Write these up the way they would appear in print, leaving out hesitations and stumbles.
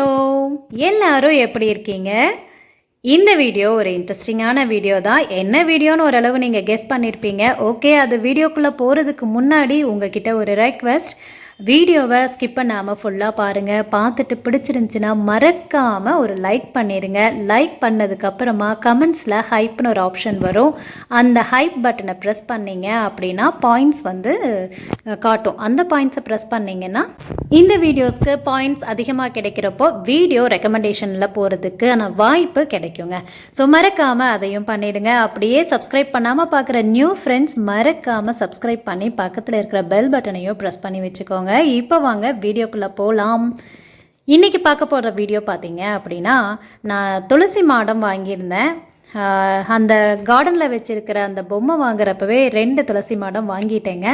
Hello, எல்லாரும் எப்படி இருக்கீங்க? இந்த வீடியோ ஒரு இன்ட்ரெஸ்டிங்கான வீடியோ தான். என்ன வீடியோன்னு ஓரளவு நீங்கள் கெஸ் பண்ணியிருப்பீங்க. ஓகே, அது வீடியோக்குள்ளே போகிறதுக்கு முன்னாடி உங்ககிட்ட ஒரு ரெக்வெஸ்ட். வீடியோவை ஸ்கிப் பண்ணாமல் ஃபுல்லாக பாருங்கள். பார்த்துட்டு பிடிச்சிருந்துச்சின்னா மறக்காமல் ஒரு லைக் பண்ணிடுங்க. லைக் பண்ணதுக்கப்புறமா கமெண்ட்ஸில் ஹைப்னு ஒரு ஆப்ஷன் வரும். அந்த ஹைப் பட்டனை ப்ரெஸ் பண்ணிங்க அப்படின்னா பாயிண்ட்ஸ் வந்து காட்டும். அந்த பாயிண்ட்ஸை ப்ரெஸ் பண்ணிங்கன்னா இந்த வீடியோஸ்க்கு பாயிண்ட்ஸ் அதிகமாக கிடைக்கிறப்போ வீடியோ ரெக்கமெண்டேஷனில் போகிறதுக்கான வாய்ப்பு கிடைக்குங்க. ஸோ மறக்காமல் அதையும் பண்ணிவிடுங்க. அப்படியே சப்ஸ்கிரைப் பண்ணாமல் பார்க்குற நியூ ஃப்ரெண்ட்ஸ் மறக்காமல் சப்ஸ்கிரைப் பண்ணி பக்கத்தில் இருக்கிற பெல் பட்டனையும் ப்ரெஸ் பண்ணி வச்சுக்கோங்க. இப்போ வாங்க வீடியோக்குள்ளே போகலாம். இன்றைக்கி பார்க்க போகிற வீடியோ பார்த்தீங்க அப்படின்னா, நான் துளசி மாடம் வாங்கியிருந்தேன். அந்த கார்டனில் வச்சுருக்கிற அந்த பொம்மை வாங்குறப்பவே 2 துளசி மாடம் வாங்கிட்டேங்க.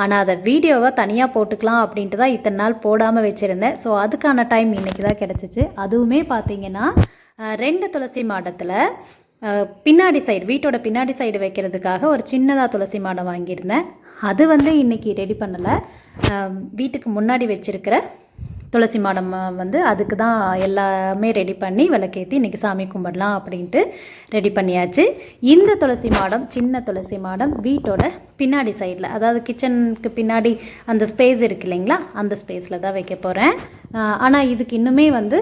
ஆனால் அதை வீடியோவை தனியாக போட்டுக்கலாம் அப்படின்ட்டு தான் இத்தனை நாள் போடாமல் வச்சுருந்தேன். ஸோ அதுக்கான டைம் இன்றைக்கி தான் கிடச்சிச்சு. அதுவுமே பார்த்திங்கன்னா 2 துளசி மாடத்தில் பின்னாடி சைடு, வீட்டோட பின்னாடி சைடு வைக்கிறதுக்காக ஒரு சின்னதாக துளசி மாடம் வாங்கியிருந்தேன். அது வந்து இன்றைக்கி ரெடி பண்ணலை. வீட்டுக்கு முன்னாடி வச்சுருக்கிற துளசி மாடம் வந்து அதுக்கு தான் எல்லாமே ரெடி பண்ணி விளக்கேற்றி இன்றைக்கி சாமி கும்பிடலாம் அப்படின்ட்டு ரெடி பண்ணியாச்சு. இந்த துளசி மாடம், சின்ன துளசி மாடம் வீட்டோட பின்னாடி சைடில், அதாவது கிச்சனுக்கு பின்னாடி அந்த ஸ்பேஸ் இருக்கு இல்லைங்களா, அந்த ஸ்பேஸில் தான் வைக்க போகிறேன். ஆனால் இதுக்கு இன்னுமே வந்து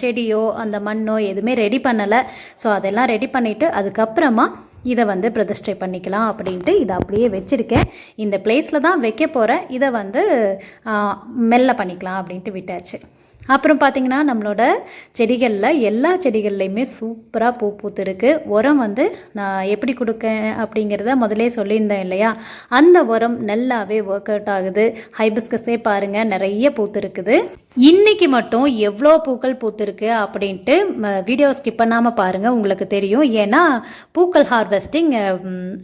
செடியோ அந்த மண்ணோ எதுவுமே ரெடி பண்ணலை. ஸோ அதெல்லாம் ரெடி பண்ணிவிட்டு அதுக்கப்புறமா இதை வந்து பிரதிஷ்டை பண்ணிக்கலாம் அப்படின்ட்டு இதை அப்படியே வச்சுருக்கேன். இந்த பிளேஸில் தான் வைக்க போகிறேன். இதை வந்து மெல்ல பண்ணிக்கலாம் அப்படின்ட்டு விட்டாச்சு. அப்புறம் பார்த்திங்கன்னா, நம்மளோட செடிகளில் எல்லா செடிகள்லையுமே சூப்பராக பூ பூத்துருக்கு. உரம் வந்து நான் எப்படி கொடுக்கேன் அப்படிங்கிறத முதலே சொல்லியிருந்தேன் இல்லையா, அந்த உரம் நல்லாவே ஒர்க் அவுட் ஆகுது. ஹைபிஸ்கஸே பாருங்கள் நிறைய பூத்துருக்குது. இன்றைக்கி மட்டும் எவ்வளோ பூக்கள் பூத்துருக்கு அப்படின்ட்டு வீடியோ ஸ்கிப் பண்ணாமல் பாருங்கள், உங்களுக்கு தெரியும். ஏன்னா பூக்கள் ஹார்வெஸ்டிங்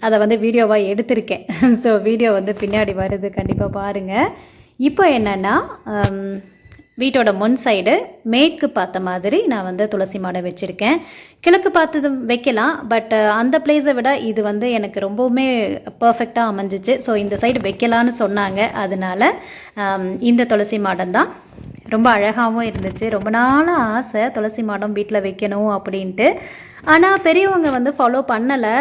அதை வந்து வீடியோவாக எடுத்திருக்கேன். ஸோ வீடியோ வந்து பின்னாடி வருது, கண்டிப்பாக பாருங்கள். இப்போ என்னென்னா, வீட்டோட முன் சைடு மேற்கு பார்த்த மாதிரி நான் வந்து துளசி மாடம் வச்சுருக்கேன். கிழக்கு பார்த்து வைக்கலாம், பட் அந்த பிளேஸை விட இது வந்து எனக்கு ரொம்பவுமே பர்ஃபெக்டாக அமைஞ்சிச்சு. ஸோ இந்த சைடு வைக்கலான்னு சொன்னாங்க. அதனால் இந்த துளசி மாடம் தான் ரொம்ப அழகாகவும் இருந்துச்சு. ரொம்ப நாளாக ஆசை துளசி மாடம் வீட்டில் வைக்கணும் அப்படின்ட்டு. ஆனால் பெரியவங்க வந்து ஃபாலோ பண்ணலை.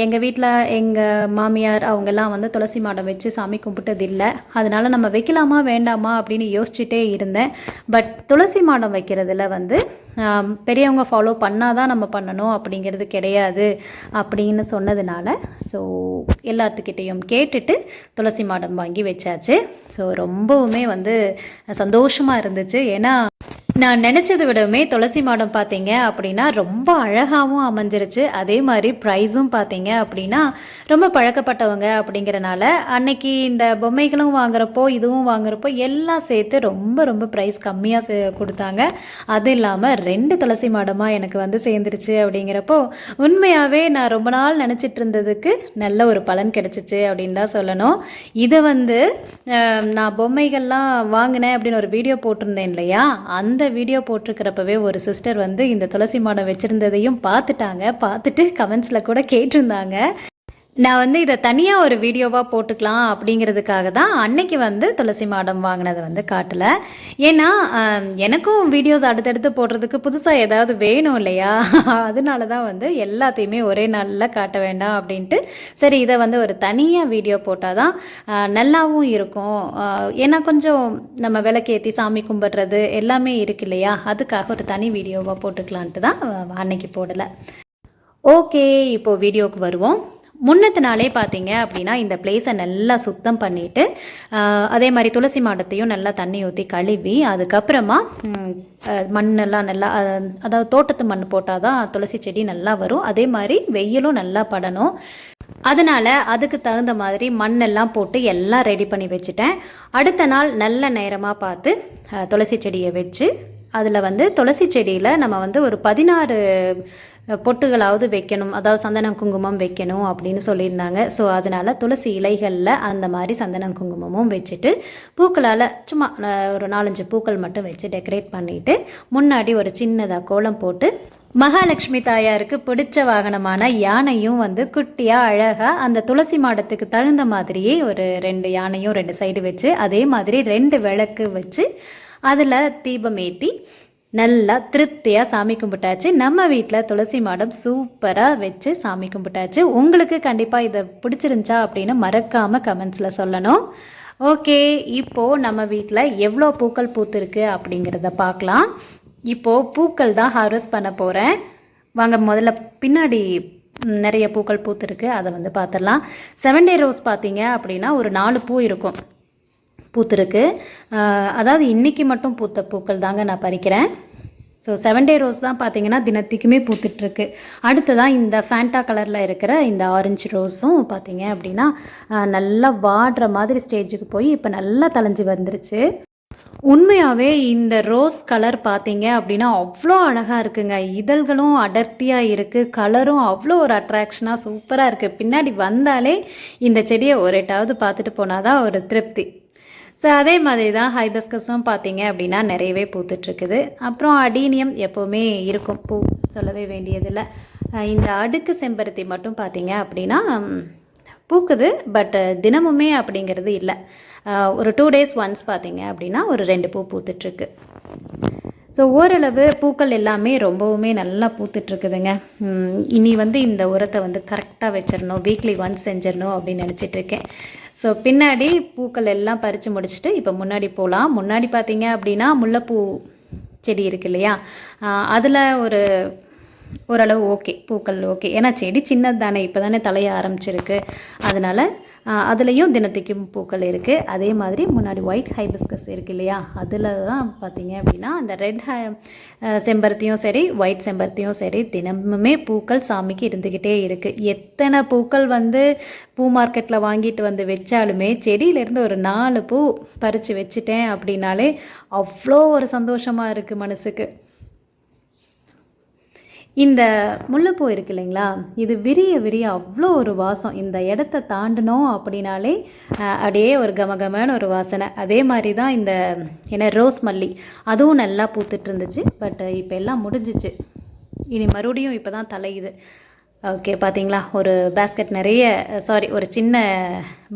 எங்கள் வீட்டில் எங்கள் மாமியார் அவங்கெல்லாம் வந்து துளசி மாடம் வச்சு சாமி கும்பிட்டது இல்லை. அதனால் நம்ம வைக்கலாமா வேண்டாமா அப்படின்னு யோசிச்சுட்டே இருந்தேன். பட் துளசி மாடம் வைக்கிறதுல வந்து பெரியவங்க ஃபாலோ பண்ணால் தான் நம்ம பண்ணணும் அப்படிங்கிறது கிடையாது அப்படின்னு சொன்னதுனால ஸோ எல்லாத்துக்கிட்டேயும் கேட்டுட்டு துளசி மாடம் வாங்கி வச்சாச்சு. ஸோ ரொம்பவுமே வந்து சந்தோஷமாக இருந்துச்சு. ஏன்னா நான் நினச்சதை விடவுமே துளசி மாடம் பார்த்தீங்க அப்படின்னா ரொம்ப அழகாகவும் அமைஞ்சிருச்சு. அதே மாதிரி ப்ரைஸும் பார்த்தீங்க அப்படின்னா ரொம்ப பழக்கப்பட்டவங்க அப்படிங்கிறனால அன்னைக்கு இந்த பொம்மைகளும் வாங்குறப்போ இதுவும் வாங்குறப்போ எல்லாம் சேர்த்து ரொம்ப ரொம்ப ப்ரைஸ் கம்மியாக கொடுத்தாங்க. அது இல்லாமல் 2 துளசி மாடமாக எனக்கு வந்து சேர்ந்துருச்சு. அப்படிங்கிறப்போ உண்மையாகவே நான் ரொம்ப நாள் நினச்சிட்டு இருந்ததுக்கு நல்ல ஒரு பலன் கிடச்சிச்சு அப்படின்னு தான் சொல்லணும். இதை வந்து நான் பொம்மைகள்லாம் வாங்கினேன் அப்படின்னு ஒரு வீடியோ போட்டிருந்தேன் இல்லையா, அந்த வீடியோ போட்டிருக்கிறப்பவே ஒரு சிஸ்டர் வந்து இந்த துளசி மாடம் வச்சுருந்ததையும் பார்த்துட்டு கமெண்ட்ஸில் கூட கேட்டிருந்தாங்க. நான் வந்து இதை தனியாக ஒரு வீடியோவாக போட்டுக்கலாம் அப்படிங்கிறதுக்காக தான் அன்னைக்கு வந்து துளசி மாடம் வாங்கினதை வந்து காட்டலை. ஏன்னா எனக்கும் வீடியோஸ் அடுத்தடுத்து போடுறதுக்கு புதுசாக ஏதாவது வேணும் இல்லையா, அதனால தான் வந்து எல்லாத்தையுமே ஒரே நாளில் காட்ட வேண்டாம் அப்படின்ட்டு சரி இதை வந்து ஒரு தனியாக வீடியோ போட்டால் தான் நல்லாவும் இருக்கும். ஏன்னா கொஞ்சம் நம்ம விளக்கேற்றி சாமி கும்பிட்றது எல்லாமே இருக்கு இல்லையா, அதுக்காக ஒரு தனி வீடியோவாக போட்டுக்கலான்ட்டு தான் அன்னைக்கு போடலை. ஓகே, இப்போது வீடியோவுக்கு வருவோம். முன்னத்து நாளே பார்த்தீங்க அப்படின்னா இந்த பிளேஸை நல்லா சுத்தம் பண்ணிவிட்டு அதே மாதிரி துளசி மாடத்தையும் நல்லா தண்ணி ஊற்றி கழுவி அதுக்கப்புறமா மண்ணெல்லாம் நல்லா, அதாவது தோட்டத்து மண் போட்டால் தான் துளசி செடி நல்லா வரும். அதே மாதிரி வெயிலும் நல்லா படணும். அதனால் அதுக்கு தகுந்த மாதிரி மண்ணெல்லாம் போட்டு எல்லாம் ரெடி பண்ணி வச்சுட்டேன். அடுத்த நாள் நல்ல நேரமாக பார்த்து துளசி செடியை வச்சு அதில் வந்து துளசி செடியில் நம்ம வந்து ஒரு 16 பொட்டுகளாவது வைக்கணும், அதாவது சந்தனம் குங்குமம் வைக்கணும் அப்படின்னு சொல்லியிருந்தாங்க. ஸோ அதனால் துளசி இலைகளில் அந்த மாதிரி சந்தனம் குங்குமமும் வச்சுட்டு பூக்களால் சும்மா ஒரு 4-5 பூக்கள் மட்டும் வச்சு டெக்கரேட் பண்ணிவிட்டு முன்னாடி ஒரு சின்னதாக கோலம் போட்டு மகாலட்சுமி தாயாருக்கு பிடிச்ச வாகனமான யானையும் வந்து குட்டியாக அழகாக அந்த துளசி மாடத்துக்கு தகுந்த மாதிரியே ஒரு 2 யானையும் 2 சைடு வச்சு அதே மாதிரி 2 விளக்கு வச்சு அதில் தீபம் ஏற்றி நல்லா திருப்தியாக சாமி கும்பிட்டாச்சு. நம்ம வீட்டில் துளசி மாடம் சூப்பராக வச்சு சாமி கும்பிட்டாச்சு. உங்களுக்கு கண்டிப்பாக இதை பிடிச்சிருந்துச்சா அப்படின்னு மறக்காமல் கமெண்ட்ஸில் சொல்லணும். ஓகே, இப்போது நம்ம வீட்டில் எவ்வளோ பூக்கள் பூத்துருக்கு அப்படிங்கிறத பார்க்கலாம். இப்போது பூக்கள் தான் ஹார்வெஸ்ட் பண்ண போகிறேன். வாங்க முதல்ல பின்னாடி நிறைய பூக்கள் பூத்துருக்கு, அதை வந்து பார்த்துடலாம். 7 டே ரோஸ் பார்த்தீங்க அப்படின்னா ஒரு 4 பூ இருக்கும் பூத்துருக்கு. அதாவது இன்றைக்கி மட்டும் பூத்த பூக்கள் தாங்க நான் பறிக்கிறேன். ஸோ 7 டே ரோஸ் தான் பார்த்தீங்கன்னா தினத்துக்குமே பூத்துட்ருக்கு. அடுத்ததான் இந்த ஃபேண்டா கலரில் இருக்கிற இந்த ஆரஞ்சு ரோஸும் பார்த்தீங்க அப்படின்னா நல்லா வாடுற மாதிரி ஸ்டேஜுக்கு போய் இப்போ நல்லா தளைஞ்சி வந்துருச்சு. உண்மையாகவே இந்த ரோஸ் கலர் பார்த்தீங்க அப்படின்னா அவ்வளோ அழகாக இருக்குங்க. இதழ்களும் அடர்த்தியாக இருக்குது, கலரும் அவ்வளோ ஒரு அட்ராக்ஷனாக சூப்பராக இருக்குது. பின்னாடி வந்தாலே இந்த செடியை ஒரு எட்டாவது பார்த்துட்டு போனால் தான் ஒரு திருப்தி. ஸோ அதே மாதிரி தான் ஹைபிஸ்கஸும் பார்த்தீங்க அப்படின்னா நிறையவே பூத்துட்ருக்குது. அப்புறம் அடீனியம் எப்போவுமே இருக்கும், பூ சொல்லவே வேண்டியதில்லை. இந்த அடுக்கு செம்பருத்தி மட்டும் பார்த்தீங்க அப்படின்னா பூக்குது, பட் தினமுமே அப்படிங்கிறது இல்லை. ஒரு 2 டேஸ் ஒன்ஸ் பார்த்தீங்க அப்படின்னா ஒரு 2 பூ பூத்துட்ருக்கு. ஸோ ஓரளவு பூக்கள் எல்லாமே ரொம்பவுமே நல்லா பூத்துட்ருக்குதுங்க. இனி வந்து இந்த உரத்தை வந்து கரெக்டாக வச்சிடணும், வீக்லி ஒன்ஸ் செஞ்சிடணும் அப்படின்னு நினச்சிட்ருக்கேன். ஸோ பின்னாடி பூக்கள் எல்லாம் பறித்து முடிச்சுட்டு இப்போ முன்னாடி போகலாம். முன்னாடி பார்த்தீங்க அப்படின்னா முல்லைப்பூ செடி இருக்கு இல்லையா, அதில் ஓரளவு ஓகே, பூக்கள் ஓகே. ஏன்னா செடி சின்னது தானே, இப்போ தானே தலைய ஆரம்பிச்சிருக்கு, அதனால் அதுலேயும் தினத்துக்கும் பூக்கள் இருக்குது. அதே மாதிரி முன்னாடி ஒயிட் ஹைபிஸ்கஸ் இருக்குது இல்லையா, அதில் தான் பார்த்தீங்க அப்படின்னா அந்த ரெட் செம்பருத்தியும் சரி ஒயிட் செம்பருத்தியும் சரி தினமுமே பூக்கள் சாமிக்கு இருந்துக்கிட்டே இருக்குது. எத்தனை பூக்கள் வந்து பூ மார்க்கெட்டில் வாங்கிட்டு வந்து வச்சாலுமே செடியிலேருந்து ஒரு 4 பூ பறித்து வச்சுட்டேன் அப்படின்னாலே அவ்வளோ ஒரு சந்தோஷமாக இருக்குது மனசுக்கு. இந்த முல்லைப்பூ இருக்கு இல்லைங்களா, இது விரிய விரிய அவ்வளோ ஒரு வாசம். இந்த இடத்த தாண்டினோம் அப்படின்னாலே அப்படியே ஒரு கமகமான ஒரு வாசனை. அதே மாதிரி தான் இந்த ரோஸ் மல்லி, அதுவும் நல்லா பூத்துட்டு இருந்துச்சு. பட் இப்போ எல்லாம் முடிஞ்சிச்சு, இனி மறுபடியும் இப்போ தான் தலையுது. ஓகே, பார்த்தீங்களா, ஒரு பேஸ்கெட் நிறைய, ஒரு சின்ன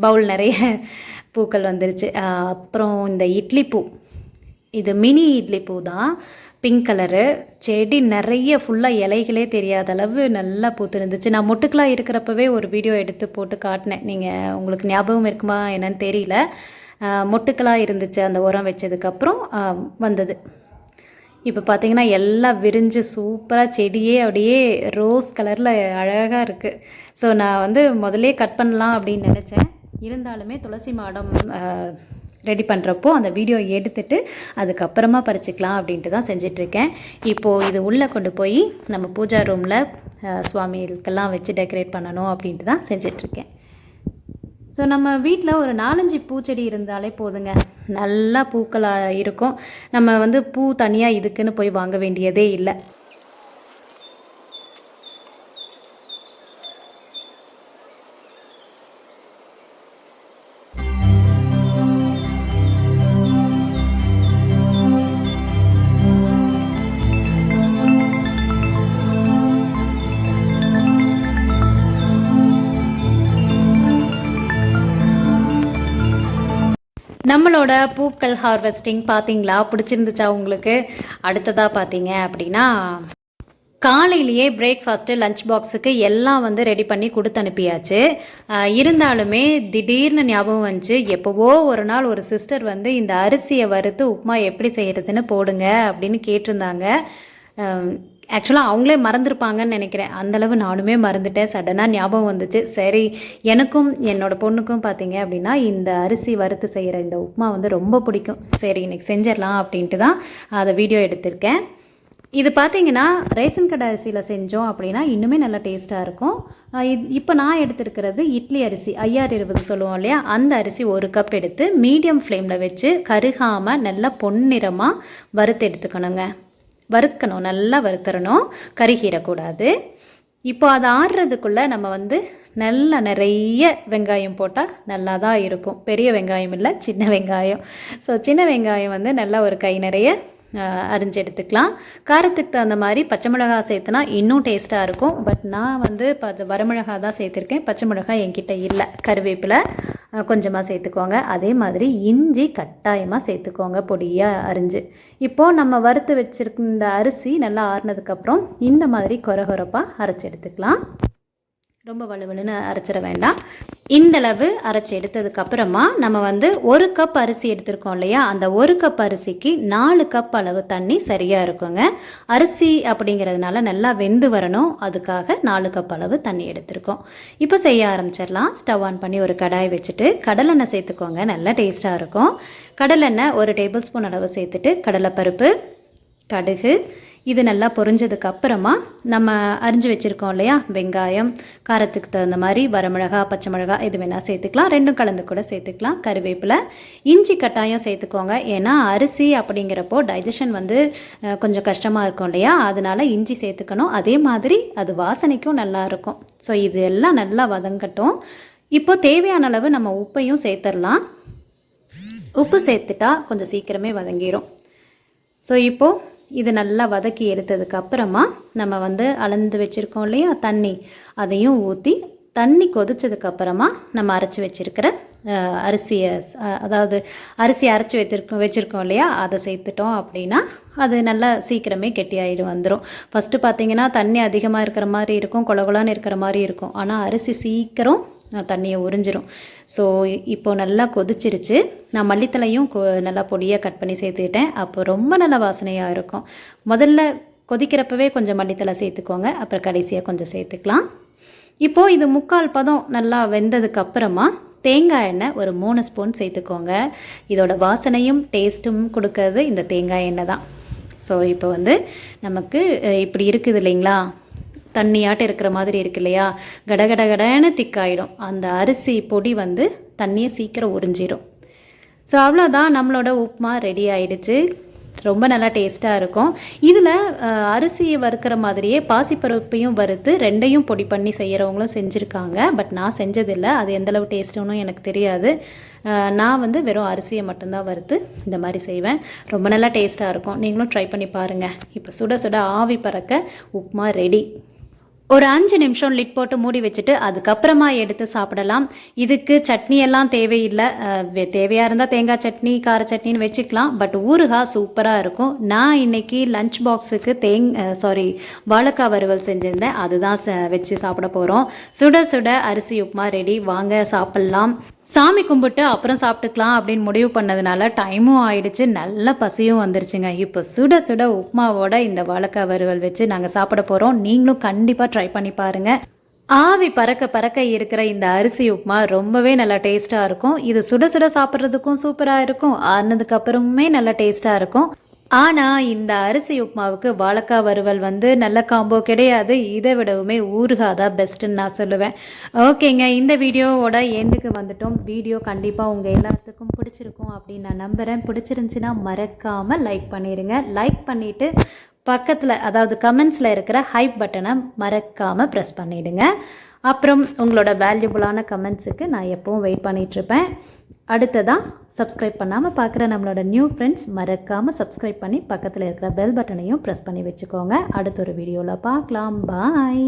பவுல் நிறைய பூக்கள் வந்துருச்சு. அப்புறம் இந்த இட்லி பூ, இது மினி இட்லி பூ தான், பிங்க் கலரு. செடி நிறைய ஃபுல்லாக இலைகளே தெரியாத அளவு நல்லா பூத்துருந்துச்சு. நான் மொட்டுக்கெலாம் இருக்கிறப்பவே ஒரு வீடியோ எடுத்து போட்டு காட்டினேன், நீங்கள் உங்களுக்கு ஞாபகம் இருக்குமா என்னன்னு தெரியல. மொட்டுக்களாக இருந்துச்சு அந்த உரம் வச்சதுக்கப்புறம் வந்தது. இப்போ பார்த்தீங்கன்னா எல்லாம் விரிஞ்சு சூப்பராக செடியே அப்படியே ரோஸ் கலரில் அழகாக இருக்குது. ஸோ நான் வந்து முதலே கட் பண்ணலாம் அப்படின்னு நினச்சேன், இருந்தாலுமே துளசி மாடம் ரெடி பண்ணுறப்போ அந்த வீடியோ எடுத்துகிட்டு அதுக்கப்புறமா பறிச்சிக்கலாம் அப்படின்ட்டு தான் செஞ்சிட்ருக்கேன். இப்போது இது உள்ளே கொண்டு போய் நம்ம பூஜா ரூமில் சுவாமிகளுக்கெல்லாம் வச்சு டெக்கரேட் பண்ணணும் அப்படின்ட்டு தான் செஞ்சிட்ருக்கேன். ஸோ நம்ம வீட்டில் ஒரு 4-5 பூச்செடி இருந்தாலே போதுங்க, நல்லா பூக்களாக இருக்கும். நம்ம வந்து பூ தனியாக இதுக்குன்னு போய் வாங்க வேண்டியதே இல்லை. நம்மளோட பூக்கள் ஹார்வெஸ்டிங் பார்த்தீங்களா, பிடிச்சிருந்துச்சா உங்களுக்கு? அடுத்ததாக பார்த்தீங்க அப்படின்னா காலையிலேயே பிரேக்ஃபாஸ்ட்டு லஞ்ச் பாக்ஸுக்கு எல்லாம் வந்து ரெடி பண்ணி கொடுத்து அனுப்பியாச்சு. இருந்தாலுமே திடீர்னு ஞாபகம் வந்துச்சு, எப்போவோ ஒரு நாள் ஒரு சிஸ்டர் வந்து இந்த அரிசியை வறுத்து உப்புமா எப்படி செய்கிறதுன்னு போடுங்க அப்படின்னு கேட்டிருந்தாங்க. ஆக்சுவலாக அவங்களே மறந்துருப்பாங்கன்னு நினைக்கிறேன், அந்தளவு நானுமே மறந்துட்டேன். சடனாக ஞாபகம் வந்துச்சு. சரி, எனக்கும் என்னோடய பொண்ணுக்கும் பார்த்தீங்க அப்படின்னா இந்த அரிசி வறுத்து செய்கிற இந்த உப்புமா வந்து ரொம்ப பிடிக்கும். சரி, இன்றைக்கி செஞ்சிடலாம் அப்படின்ட்டு தான் அதை வீடியோ எடுத்திருக்கேன். இது பார்த்தீங்கன்னா ரேஷன் கடை அரிசியில் செஞ்சோம் அப்படின்னா இன்னுமே நல்லா டேஸ்ட்டாக இருக்கும். இப்போ நான் எடுத்துருக்கிறது இட்லி அரிசி, 5020 சொல்லுவோம் இல்லையா, அந்த அரிசி 1 கப் எடுத்து மீடியம் ஃப்ளேமில் வச்சு கருகாமல் நல்லா பொன்னிறமாக வறுத்து எடுத்துக்கணுங்க. வறுக்கணும், நல்லா வறுத்துறணும், கருகீரக்கூடாது. இப்போ அதை ஆடுறதுக்குள்ளே நம்ம வந்து நல்லா நிறைய வெங்காயம் போட்டால் நல்லா தான் இருக்கும். பெரிய வெங்காயம் இல்லை, சின்ன வெங்காயம். ஸோ சின்ன வெங்காயம் வந்து நல்லா ஒரு கை நிறைய அரிஞ்சு எடுத்துக்கலாம். காரத்துக்கு தகுந்த மாதிரி பச்சை மிளகாய் சேர்த்துனா இன்னும் டேஸ்ட்டாக இருக்கும். பட் நான் வந்து வரமிளகாய் தான் சேர்த்துருக்கேன். பச்சை மிளகாய் என்கிட்ட இல்லை. கருவேப்பிலை கொஞ்சமாக சேர்த்துக்கோங்க. அதே மாதிரி இஞ்சி கட்டாயமாக சேர்த்துக்கோங்க பொடியாக அரிஞ்சு. இப்போது நம்ம வறுத்து வச்சுருக்க இந்த அரிசி நல்லா ஆறுனதுக்கப்புறம் இந்த மாதிரி கொரகொரப்பாக அரைச்சி எடுத்துக்கலாம். ரொம்ப வலுவலுன்னு அரைச்சிட வேண்டாம். இந்தளவு அரைச்சி எடுத்ததுக்கப்புறமா நம்ம வந்து 1 கப் அரிசி எடுத்துருக்கோம் இல்லையா, அந்த 1 கப் அரிசிக்கு 4 கப் அளவு தண்ணி சரியாக இருக்குங்க. அரிசி அப்படிங்கிறதுனால நல்லா வெந்து வரணும், அதுக்காக 4 கப் அளவு தண்ணி எடுத்துருக்கோம். இப்போ செய்ய ஆரம்பிச்சிடலாம். ஸ்டவ் ஆன் பண்ணி ஒரு கடாய் வச்சுட்டு கடலெண்ணெய் சேர்த்துக்கோங்க, நல்லா டேஸ்ட்டாக இருக்கும். கடலெண்ணெய் 1 டேபிள் ஸ்பூன் அளவு சேர்த்துட்டு கடலைப்பருப்பு, கடுகு இது நல்லா பொரிஞ்சதுக்கு அப்புறமா நம்ம அரிஞ்சு வச்சுருக்கோம் இல்லையா, வெங்காயம், காரத்துக்கு தகுந்த மாதிரி வரமிளகா, பச்சை மிளகா இது வேணால் சேர்த்துக்கலாம். ரெண்டும் கலந்து கூட சேர்த்துக்கலாம். கருவேப்பிலை, இஞ்சி கட்டாயம் சேர்த்துக்கோங்க. ஏன்னா அரிசி அப்படிங்கிறப்போ டைஜஷன் வந்து கொஞ்சம் கஷ்டமாக இருக்கும் இல்லையா, அதனால் இஞ்சி சேர்த்துக்கணும். அதே மாதிரி அது வாசனைக்கும் நல்லாயிருக்கும். ஸோ இது எல்லாம் நல்லா வதங்கட்டும். இப்போது தேவையான அளவு நம்ம உப்பையும் சேர்த்துடலாம். உப்பு சேர்த்துட்டா கொஞ்சம் சீக்கிரமே வதங்கிடும். ஸோ இப்போது இது நல்லா வதக்கி எடுத்ததுக்கு அப்புறமா நம்ம வந்து அளந்து வச்சுருக்கோம் இல்லையா தண்ணி, அதையும் ஊற்றி தண்ணி கொதிச்சதுக்கப்புறமா நம்ம அரைச்சி வச்சுருக்கிற அரிசியை, அதாவது அரிசி அரைச்சி வச்சுருக்கோம் இல்லையா, அதை சேர்த்துட்டோம் அப்படின்னா அது நல்லா சீக்கிரமே கெட்டியாகிடும் வந்துடும். ஃபஸ்ட்டு பார்த்திங்கன்னா தண்ணி அதிகமாக இருக்கிற மாதிரி இருக்கும், கொலகொலான்னு இருக்கிற மாதிரி இருக்கும். ஆனால் அரிசி சீக்கிரம் தண்ணியை உறிஞ்சிரும். ஸோ இப்போது நல்லா கொதிச்சிருச்சு. நான் மல்லித்தலையும் நல்லா பொடியாக கட் பண்ணி சேர்த்துக்கிட்டேன். அப்போ ரொம்ப நல்ல வாசனையாக இருக்கும். முதல்ல கொதிக்கிறப்பவே கொஞ்சம் மல்லித்தலை சேர்த்துக்கோங்க, அப்புறம் கடைசியாக கொஞ்சம் சேர்த்துக்கலாம். இப்போது இது 3/4 பதம் நல்லா வெந்ததுக்கப்புறமா தேங்காய் எண்ணெய் ஒரு 3 ஸ்பூன் சேர்த்துக்கோங்க. இதோட வாசனையும் டேஸ்ட்டும் கொடுக்கறது இந்த தேங்காய் எண்ணெய் தான். ஸோ இப்போ வந்து நமக்கு இப்படி இருக்குது இல்லைங்களா, தண்ணியாட்டம் இருக்கிற மாதிரி இருக்கு இல்லையா, கடகடகடன்னு திக்காயிடும். அந்த அரிசி பொடி வந்து தண்ணியை சீக்கிரம் உறிஞ்சிடும். ஸோ அவ்வளோதான், நம்மளோட உப்புமா ரெடி ஆயிடுச்சு. ரொம்ப நல்லா டேஸ்ட்டாக இருக்கும். இதில் அரிசியை வறுக்கிற மாதிரியே பாசிப்பருப்பையும் வறுத்து ரெண்டையும் பொடி பண்ணி செய்கிறவங்களும் செஞ்சுருக்காங்க. பட் நான் செஞ்சதில்லை, அது எந்தளவு டேஸ்ட்டுன்னு எனக்கு தெரியாது. நான் வந்து வெறும் அரிசியை மட்டும்தான் வறுத்து இந்த மாதிரி செய்வேன். ரொம்ப நல்லா டேஸ்ட்டாக இருக்கும். நீங்களும் ட்ரை பண்ணி பாருங்கள். இப்போ சுட சுட ஆவி பறக்க உப்புமா ரெடி. ஒரு 5 நிமிஷம் லிட் போட்டு மூடி வச்சுட்டு அதுக்கப்புறமா எடுத்து சாப்பிடலாம். இதுக்கு சட்னி எல்லாம் தேவையில்லை. தேவையாக இருந்தால் தேங்காய் சட்னி, கார சட்னின்னு வச்சுக்கலாம். பட் ஊறுகாய் சூப்பராக இருக்கும். நான் இன்றைக்கி லஞ்ச் பாக்ஸுக்கு வாழைக்காய் வறுவல் செஞ்சுருந்தேன், அதுதான் வச்சு சாப்பிட போகிறோம். சுட சுட அரிசி உப்புமா ரெடி. வாங்க சாப்பிட்லாம். சாமி கும்பிட்டு அப்புறம் சாப்பிட்டுக்கலாம் அப்படின்னு முடிவு பண்ணதுனால டைமும் ஆயிடுச்சு, நல்ல பசியும் வந்துருச்சுங்க. இப்போ சுட சுட உப்புமாவோட இந்த வாழைக்காய் வறுவல் வச்சு நாங்கள் சாப்பிட போகிறோம். நீங்களும் கண்டிப்பாக ட்ரை பண்ணி பாருங்கள். ஆவி பறக்க பறக்க இருக்கிற இந்த அரிசி உப்புமா ரொம்பவே நல்லா டேஸ்ட்டாக இருக்கும். இது சுட சுட சாப்பிட்றதுக்கும் சூப்பராக இருக்கும், ஆறுனதுக்கு அப்புறமே நல்லா டேஸ்ட்டாக இருக்கும். ஆனால் இந்த அரிசி உப்புமாவுக்கு வாழைக்காய் வறுவல் வந்து நல்ல காம்போ கிடையாது. இதை விடவுமே ஊறுகாய் தான் பெஸ்ட்டுன்னு நான் சொல்லுவேன். ஓகேங்க, இந்த வீடியோவோட எண்டுக்கு வந்துட்டோம். வீடியோ கண்டிப்பாக உங்கள் எல்லாத்துக்கும் பிடிச்சிருக்கும் அப்படின்னு நான் நம்புகிறேன். பிடிச்சிருந்துச்சின்னா மறக்காமல் லைக் பண்ணிடுங்க. லைக் பண்ணிவிட்டு பக்கத்தில், அதாவது கமெண்ட்ஸில் இருக்கிற ஹைப் பட்டனை மறக்காமல் ப்ரெஸ் பண்ணிவிடுங்க. அப்புறம் உங்களோட வேல்யூபுளான கமெண்ட்ஸுக்கு நான் எப்போவும் வெயிட் பண்ணிகிட்ருப்பேன். அடுத்ததாக சப்ஸ்கிரைப் பண்ணாமல் பார்க்குற நம்மளோட நியூ ஃப்ரெண்ட்ஸ் மறக்காமல் சப்ஸ்கிரைப் பண்ணி பக்கத்தில் இருக்கிற பெல் பட்டனையும் ப்ரெஸ் பண்ணி வச்சுக்கோங்க. அடுத்த ஒரு வீடியோவில் பார்க்கலாம். பாய்.